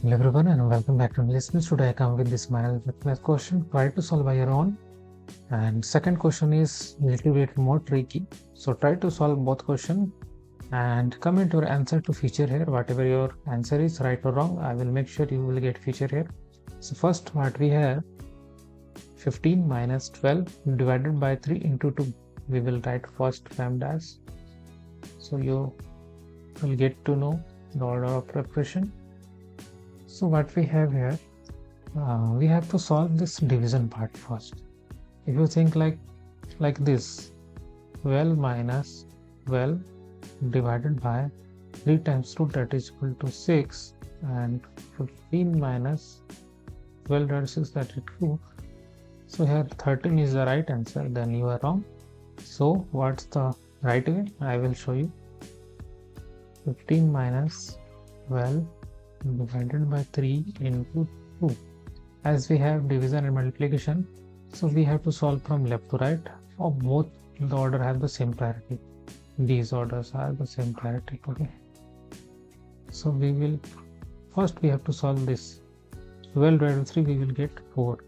Hello everyone and welcome back to Listeners. Today I come with this math question. Try to solve by your own. And second question is a little bit more tricky. So try to solve both questions and comment your answer to feature here. Whatever your answer is, right or wrong, I will make sure you will get feature here. So first what we have, 15 minus 12 divided by 3 into 2. We will write first PEMDAS. So you will get to know the order of preparation. So what we have here, we have to solve this division part first. If you think like this, 12 minus 12 divided by 3 times 2, that is equal to 6, and 15 minus 12, that is 6, that is 2. So here 13 is the right answer, then you are wrong. So what's the right way? I will show you. 15 minus 12 divided by 3 into 2. As we have division and multiplication, so we have to solve from left to right. For both the order have the same priority. These orders are the same priority. Okay. So we will first we have to solve this. 12 divided by 3, we will get 4.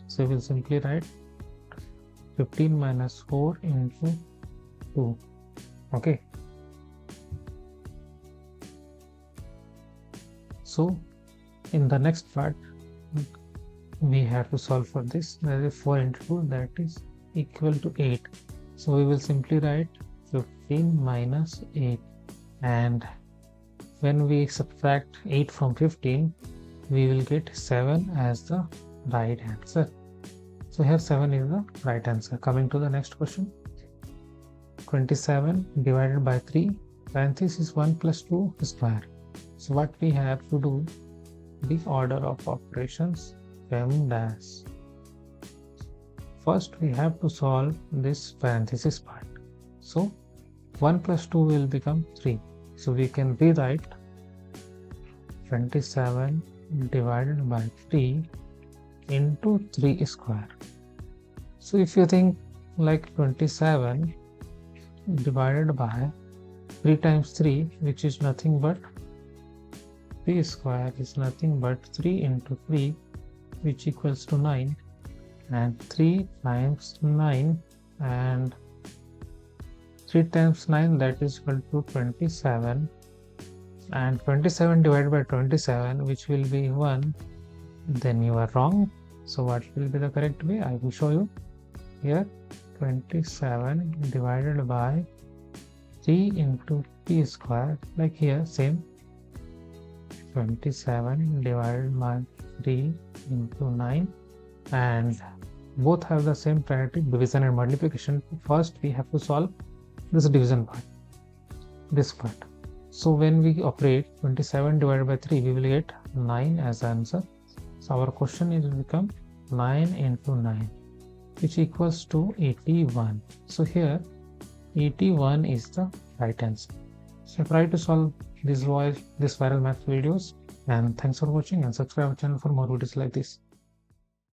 So we will simply write 15 minus 4 into 2. Okay. So in the next part, we have to solve for this. That is 4 into 2, that is equal to 8. So we will simply write 15 minus 8. And when we subtract 8 from 15, we will get 7 as the right answer. So here 7 is the right answer. Coming to the next question. 27 divided by 3, parenthesis 1 plus 2 square. So what we have to do, the order of operations, PEMDAS. First we have to solve this parenthesis part. So 1 plus 2 will become 3. So we can rewrite 27 divided by 3 into 3 square. So if you think like 27 divided by 3 times 3, which is nothing but 3 square is nothing but 3 into 3, which equals to 9, and 3 times 9 and 3 times 9, that is equal to 27, and 27 divided by 27, which will be 1, then you are wrong. So what will be the correct way? I will show you here. 27 divided by 3 into 3 square, like here same. 27 divided by 3 into 9, and both have the same priority, division and multiplication. First we have to solve this division part, this part. So when we operate 27 divided by 3, we will get 9 as answer. So our question is become 9 into 9, which equals to 81. So here 81 is the right answer. So try to solve this viral math videos, and thanks for watching, and subscribe our channel for more videos like this.